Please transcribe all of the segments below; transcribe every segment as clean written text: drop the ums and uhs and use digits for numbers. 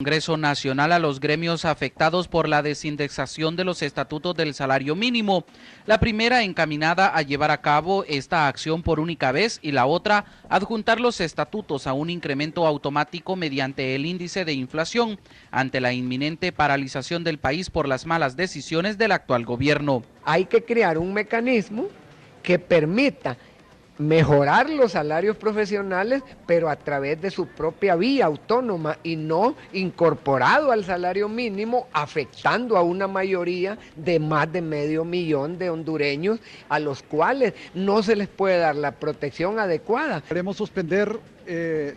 Congreso Nacional a los gremios afectados por la desindexación de los estatutos del salario mínimo. La primera encaminada a llevar a cabo esta acción por única vez y la otra adjuntar los estatutos a un incremento automático mediante el índice de inflación ante la inminente paralización del país por las malas decisiones del actual gobierno. Hay que crear un mecanismo que permita mejorar los salarios profesionales, pero a través de su propia vía autónoma y no incorporado al salario mínimo, afectando a una mayoría de más de 500,000 de hondureños a los cuales no se les puede dar la protección adecuada. Queremos suspender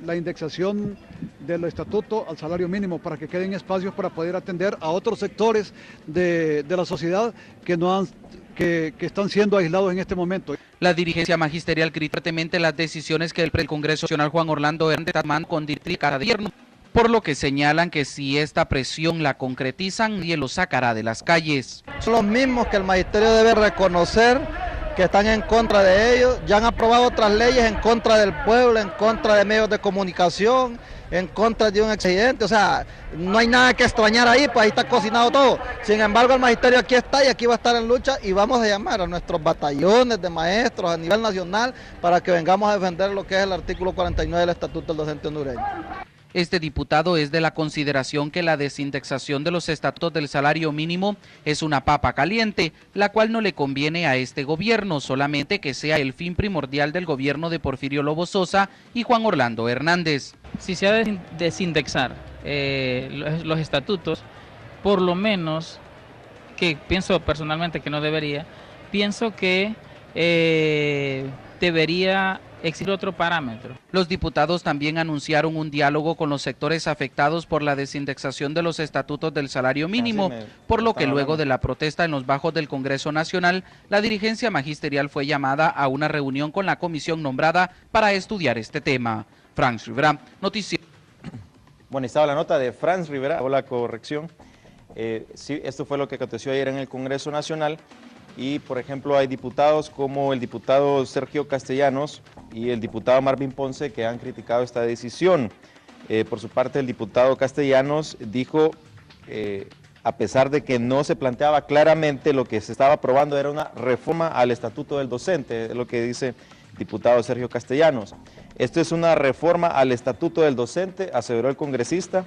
la indexación del estatuto al salario mínimo para que queden espacios para poder atender a otros sectores de la sociedad que están siendo aislados en este momento. La dirigencia magisterial critica fuertemente las decisiones que el Congreso Nacional Juan Orlando Hernández tomó con cada gobierno, por lo que señalan que si esta presión la concretizan, nadie lo sacará de las calles. Son los mismos que el magisterio debe reconocer que están en contra de ellos, ya han aprobado otras leyes en contra del pueblo, en contra de medios de comunicación, en contra de un accidente, o sea, no hay nada que extrañar ahí, pues ahí está cocinado todo. Sin embargo, el magisterio aquí está y aquí va a estar en lucha y vamos a llamar a nuestros batallones de maestros a nivel nacional para que vengamos a defender lo que es el artículo 49 del Estatuto del Docente Hondureño. Este diputado es de la consideración que la desindexación de los estatutos del salario mínimo es una papa caliente, la cual no le conviene a este gobierno, solamente que sea el fin primordial del gobierno de Porfirio Lobo Sosa y Juan Orlando Hernández. Si se ha de desindexar los estatutos, por lo menos, que pienso personalmente que no debería, pienso que debería existir otro parámetro. Los diputados también anunciaron un diálogo con los sectores afectados por la desindexación de los estatutos del salario mínimo, por lo que luego de la protesta en los bajos del Congreso Nacional, la dirigencia magisterial fue llamada a una reunión con la comisión nombrada para estudiar este tema. Franz Rivera, Noticiero. Bueno, estaba la nota de Franz Rivera, hago la corrección. Sí, esto fue lo que aconteció ayer en el Congreso Nacional. Y, por ejemplo, hay diputados como el diputado Sergio Castellanos y el diputado Marvin Ponce que han criticado esta decisión. Por su parte, el diputado Castellanos dijo, a pesar de que no se planteaba claramente, lo que se estaba aprobando era una reforma al Estatuto del Docente, es lo que dice el diputado Sergio Castellanos. Esto es una reforma al Estatuto del Docente, aseveró el congresista,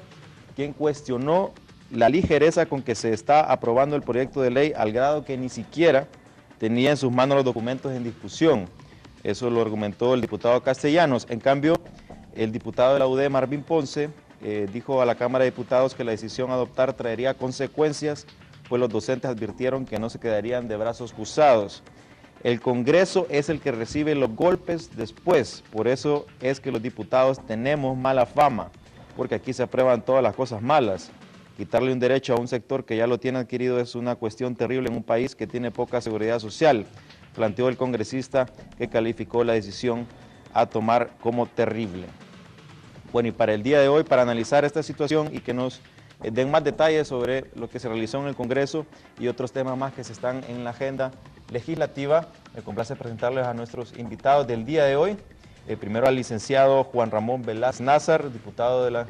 quien cuestionó la ligereza con que se está aprobando el proyecto de ley al grado que ni siquiera tenía en sus manos los documentos en discusión. Eso lo argumentó el diputado Castellanos. En cambio, el diputado de la UD, Marvin Ponce, dijo a la Cámara de Diputados que la decisión a adoptar traería consecuencias, pues los docentes advirtieron que no se quedarían de brazos cruzados. El Congreso es el que recibe los golpes después, por eso es que los diputados tenemos mala fama, porque aquí se aprueban todas las cosas malas. Quitarle un derecho a un sector que ya lo tiene adquirido es una cuestión terrible en un país que tiene poca seguridad social, planteó el congresista que calificó la decisión a tomar como terrible. Bueno, y para el día de hoy, para analizar esta situación y que nos den más detalles sobre lo que se realizó en el Congreso y otros temas más que se están en la agenda legislativa, me complace presentarles a nuestros invitados del día de hoy. Primero al licenciado Juan Ramón Velázquez Nazar, diputado de la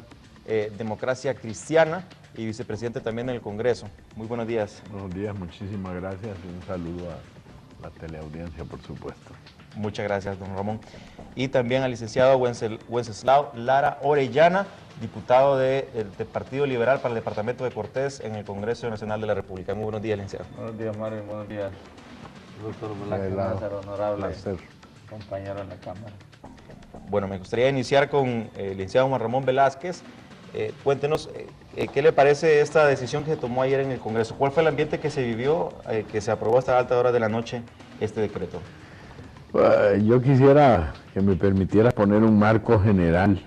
Democracia Cristiana y vicepresidente también en el Congreso. Muy buenos días. Buenos días, muchísimas gracias y un saludo a la teleaudiencia, por supuesto. Muchas gracias, don Ramón. Y también al licenciado Wenceslao Lara Orellana, diputado del Partido Liberal para el Departamento de Cortés en el Congreso Nacional de la República. Muy buenos días, licenciado. Buenos días, Mario. Buenos días, doctor Velázquez Nazar, honorable compañero en la Cámara. Bueno, me gustaría iniciar con el licenciado Juan Ramón Velázquez. Cuéntenos, ¿qué le parece esta decisión que se tomó ayer en el Congreso? ¿Cuál fue el ambiente que se vivió, que se aprobó hasta altas horas de la noche este decreto? Yo quisiera que me permitiera poner un marco general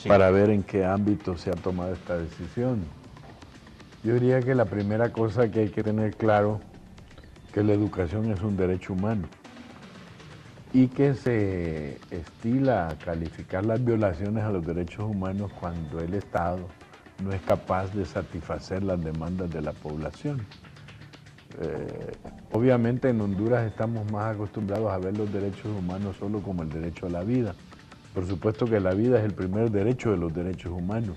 para ver en qué ámbito se ha tomado esta decisión. Yo diría que la primera cosa que hay que tener claro que la educación es un derecho humano y que se estila a calificar las violaciones a los derechos humanos cuando el Estado no es capaz de satisfacer las demandas de la población. Obviamente en Honduras estamos más acostumbrados a ver los derechos humanos solo como el derecho a la vida. Por supuesto que la vida es el primer derecho de los derechos humanos,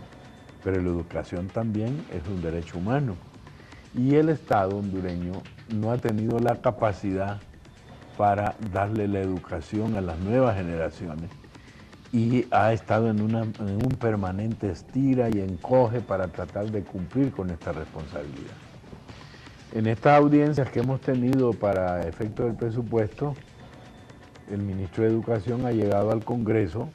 pero la educación también es un derecho humano. Y el Estado hondureño no ha tenido la capacidad para darle la educación a las nuevas generaciones y ha estado en un permanente estira y encoge para tratar de cumplir con esta responsabilidad. En estas audiencias que hemos tenido para efecto del presupuesto, el ministro de Educación ha llegado al Congreso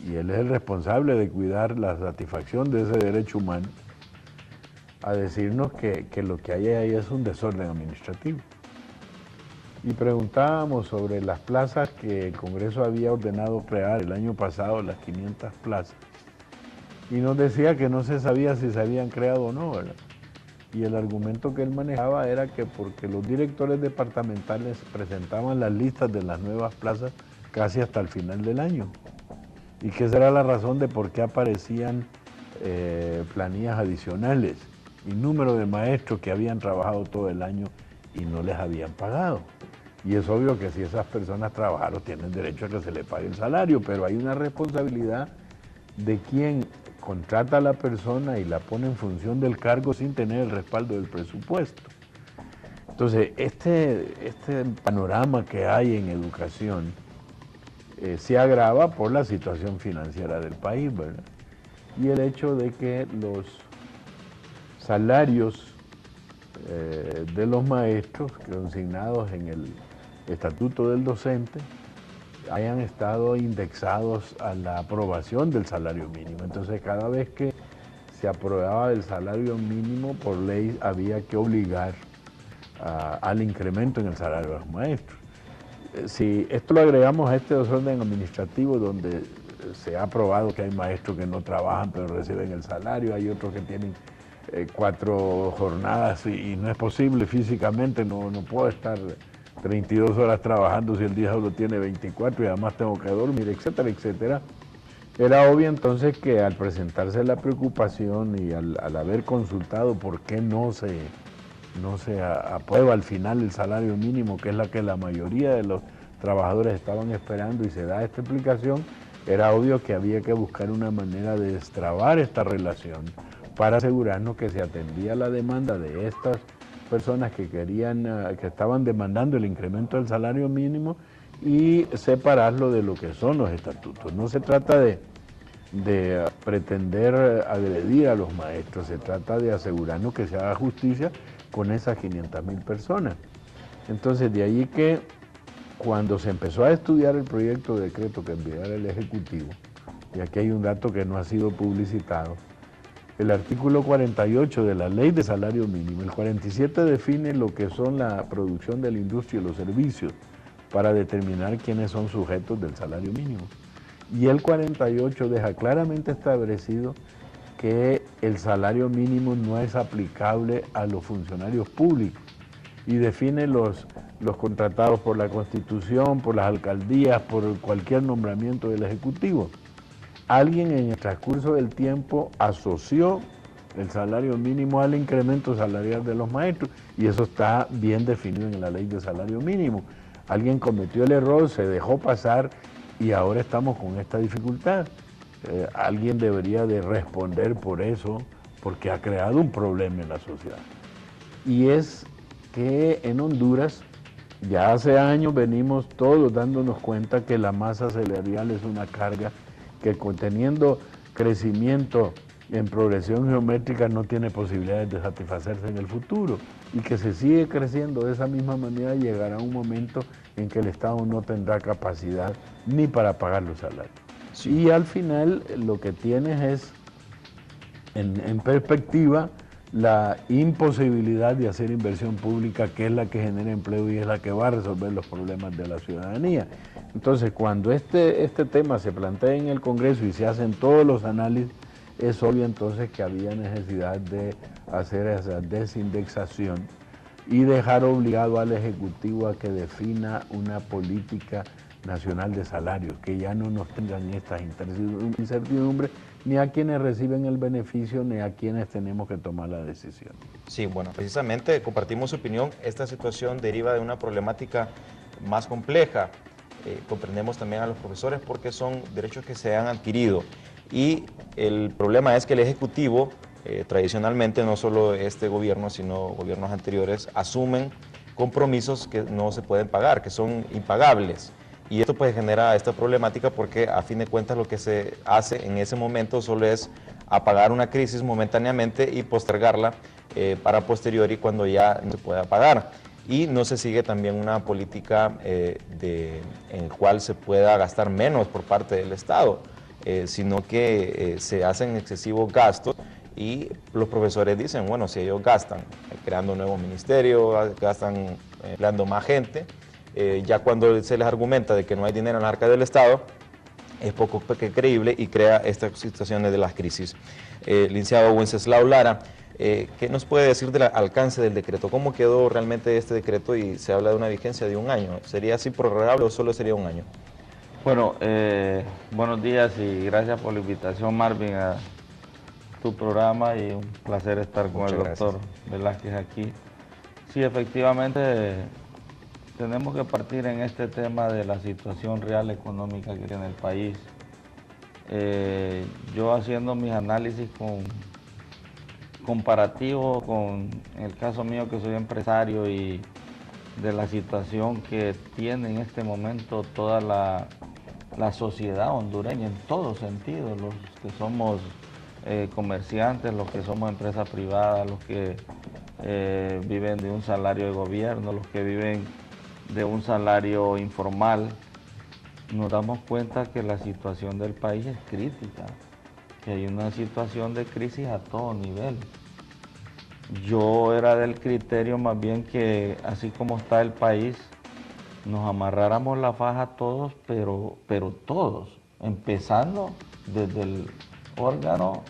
y él es el responsable de cuidar la satisfacción de ese derecho humano, a decirnos que lo que hay ahí es un desorden administrativo. Y preguntábamos sobre las plazas que el Congreso había ordenado crear el año pasado, las 500 plazas, y nos decía que no se sabía si se habían creado o no, ¿verdad? Y el argumento que él manejaba era que porque los directores departamentales presentaban las listas de las nuevas plazas casi hasta el final del año, y que esa era la razón de por qué aparecían planillas adicionales y número de maestros que habían trabajado todo el año y no les habían pagado. Y es obvio que si esas personas trabajaron tienen derecho a que se les pague el salario, pero hay una responsabilidad de quien contrata a la persona y la pone en función del cargo sin tener el respaldo del presupuesto. Entonces, este panorama que hay en educación se agrava por la situación financiera del país, ¿verdad? Y el hecho de que los salarios de los maestros consignados en el Estatuto del Docente hayan estado indexados a la aprobación del salario mínimo. Entonces, cada vez que se aprobaba el salario mínimo, por ley había que obligar al incremento en el salario de los maestros. Si esto lo agregamos a este desorden administrativo donde se ha probado que hay maestros que no trabajan pero reciben el salario, hay otros que tienen 4 jornadas y no es posible físicamente, no puedo estar 32 horas trabajando si el día solo tiene 24 y además tengo que dormir, etcétera, etcétera. Era obvio entonces que al presentarse la preocupación y al haber consultado por qué no se aprueba al final el salario mínimo, que es la que la mayoría de los trabajadores estaban esperando y se da esta explicación, era obvio que había que buscar una manera de destrabar esta relación para asegurarnos que se atendía la demanda de estas personas que estaban demandando el incremento del salario mínimo y separarlo de lo que son los estatutos. No se trata de pretender agredir a los maestros, se trata de asegurarnos que se haga justicia con esas 500.000 personas. Entonces, de allí que cuando se empezó a estudiar el proyecto de decreto que enviara el Ejecutivo, y aquí hay un dato que no ha sido publicitado, el artículo 48 de la Ley de Salario Mínimo, el 47 define lo que son la producción de la industria y los servicios para determinar quiénes son sujetos del salario mínimo. Y el 48 deja claramente establecido que el salario mínimo no es aplicable a los funcionarios públicos y define los contratados por la Constitución, por las alcaldías, por cualquier nombramiento del Ejecutivo. Alguien en el transcurso del tiempo asoció el salario mínimo al incremento salarial de los maestros y eso está bien definido en la Ley de Salario Mínimo. Alguien cometió el error, se dejó pasar y ahora estamos con esta dificultad. Alguien debería de responder por eso, porque ha creado un problema en la sociedad. Y es que en Honduras ya hace años venimos todos dándonos cuenta que la masa salarial es una carga que conteniendo crecimiento en progresión geométrica no tiene posibilidades de satisfacerse en el futuro y que se sigue creciendo de esa misma manera llegará un momento en que el Estado no tendrá capacidad ni para pagar los salarios. Sí. Y al final lo que tienes es en perspectiva la imposibilidad de hacer inversión pública, que es la que genera empleo y es la que va a resolver los problemas de la ciudadanía. Entonces, cuando este tema se plantea en el Congreso y se hacen todos los análisis, es obvio entonces que había necesidad de hacer esa desindexación y dejar obligado al Ejecutivo a que defina una política nacional de salarios, que ya no nos tengan estas incertidumbres ni a quienes reciben el beneficio ni a quienes tenemos que tomar la decisión. Sí, bueno, precisamente compartimos su opinión. Esta situación deriva de una problemática más compleja. Comprendemos también a los profesores porque son derechos que se han adquirido Y el problema es que el Ejecutivo, tradicionalmente, no solo este gobierno, sino gobiernos anteriores, asumen compromisos que no se pueden pagar, que son impagables. Y esto pues genera esta problemática porque a fin de cuentas lo que se hace en ese momento solo es apagar una crisis momentáneamente y postergarla para posteriori cuando ya no se pueda pagar. Y no se sigue también una política en la cual se pueda gastar menos por parte del Estado, sino que se hacen excesivos gastos. Y los profesores dicen, bueno, si ellos gastan creando nuevos ministerios, gastan empleando más gente, ya cuando se les argumenta de que no hay dinero en la arca del Estado, es poco creíble y crea estas situaciones de las crisis. Licenciado Wenceslao Lara, ¿qué nos puede decir del alcance del decreto? ¿Cómo quedó realmente este decreto? Y se habla de una vigencia de 1 año. ¿Sería así prorrogable o solo sería 1 año? Bueno, buenos días y gracias por la invitación, Marvin, a tu programa, y un placer estar con el doctor Velázquez aquí. Sí, efectivamente, tenemos que partir en este tema de la situación real económica que tiene el país. Yo haciendo mis análisis comparativos con el caso mío, que soy empresario, y de la situación que tiene en este momento toda la sociedad hondureña en todos sentidos, los que somos comerciantes, los que somos empresas privadas, los que viven de un salario de gobierno, los que viven de un salario informal, nos damos cuenta que la situación del país es crítica, que hay una situación de crisis a todo nivel. Yo era del criterio más bien que así como está el país, nos amarráramos la faja todos, pero todos, empezando desde el órgano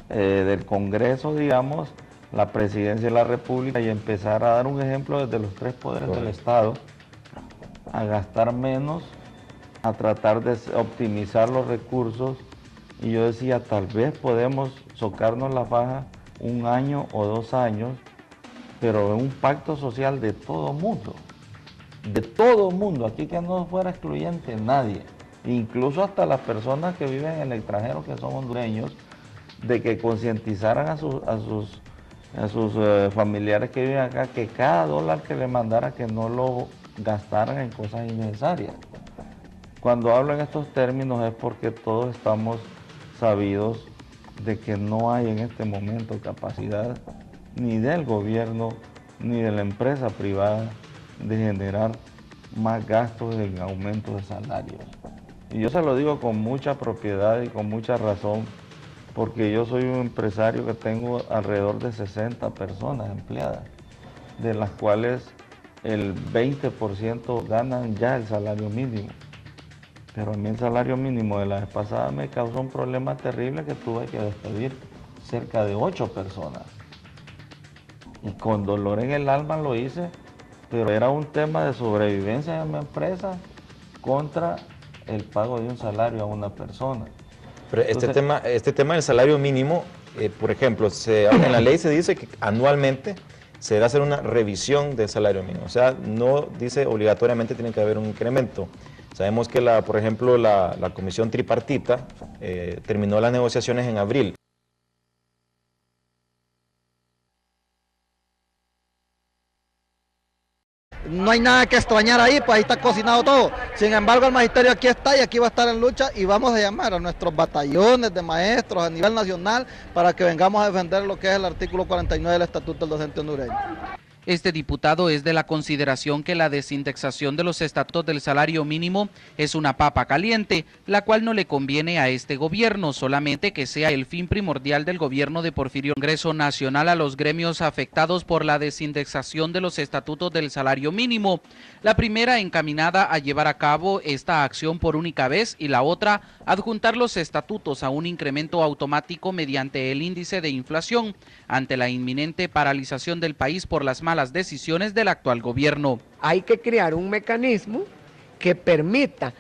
del Congreso, digamos, la Presidencia de la República, y empezar a dar un ejemplo desde los 3 poderes del Estado, a gastar menos, a tratar de optimizar los recursos. Y yo decía, tal vez podemos socarnos la faja 1 año o 2 años, pero en un pacto social de todo mundo, aquí que no fuera excluyente nadie, incluso hasta las personas que viven en el extranjero, que son hondureños, de que concientizaran a sus familiares que viven acá, que cada dólar que le mandara, que no lo gastaran en cosas innecesarias. Cuando hablo en estos términos es porque todos estamos sabidos de que no hay en este momento capacidad ni del gobierno ni de la empresa privada de generar más gastos en aumento de salarios. Y yo se lo digo con mucha propiedad y con mucha razón, porque yo soy un empresario que tengo alrededor de 60 personas empleadas, de las cuales el 20% ganan ya el salario mínimo. Pero a mí el salario mínimo de la vez pasada me causó un problema terrible, que tuve que despedir cerca de 8 personas. Y con dolor en el alma lo hice, pero era un tema de sobrevivencia de mi empresa contra el pago de un salario a una persona. Pero entonces, este tema del salario mínimo, por ejemplo, en la ley se dice que anualmente se debe hacer una revisión del salario mínimo. O sea, no dice obligatoriamente tiene que haber un incremento. Sabemos que, por ejemplo, la comisión tripartita terminó las negociaciones en abril. No hay nada que extrañar ahí, pues ahí está cocinado todo. Sin embargo, el magisterio aquí está y aquí va a estar en lucha, y vamos a llamar a nuestros batallones de maestros a nivel nacional para que vengamos a defender lo que es el artículo 49 del Estatuto del Docente Hondureño. Este diputado es de la consideración que la desindexación de los estatutos del salario mínimo es una papa caliente, la cual no le conviene a este gobierno, solamente que sea el fin primordial del gobierno de Porfirio. Congreso Nacional a los gremios afectados por la desindexación de los estatutos del salario mínimo. La primera encaminada a llevar a cabo esta acción por única vez, y la otra adjuntar los estatutos a un incremento automático mediante el índice de inflación, ante la inminente paralización del país por las malas decisiones del actual gobierno. Hay que crear un mecanismo que permita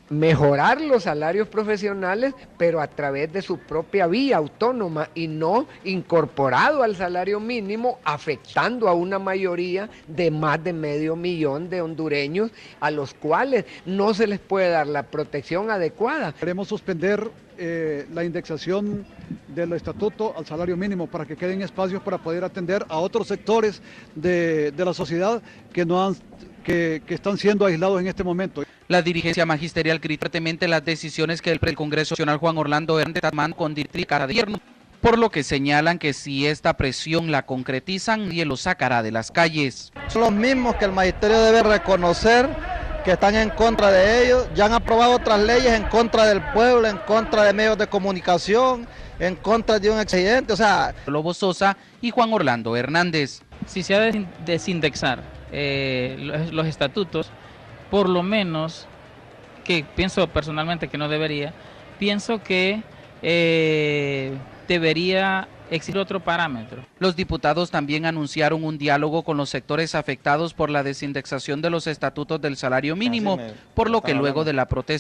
mejorar los salarios profesionales, pero a través de su propia vía autónoma y no incorporado al salario mínimo, afectando a una mayoría de más de 500,000 de hondureños a los cuales no se les puede dar la protección adecuada. Queremos suspender la indexación del estatuto al salario mínimo para que queden espacios para poder atender a otros sectores de la sociedad que están siendo aislados en este momento. La dirigencia magisterial critica fuertemente las decisiones que el Congreso Nacional Juan Orlando Hernández está tomando con cada gobierno, por lo que señalan que si esta presión la concretizan, nadie lo sacará de las calles. Son los mismos que el magisterio debe reconocer que están en contra de ellos, ya han aprobado otras leyes en contra del pueblo, en contra de medios de comunicación, en contra de un expresidente, o sea... Lobo Sosa y Juan Orlando Hernández. Si se ha de desindexar los estatutos, por lo menos, que pienso personalmente que no debería, pienso que debería existir otro parámetro. Los diputados también anunciaron un diálogo con los sectores afectados por la desindexación de los estatutos del salario mínimo, por lo que luego de la protesta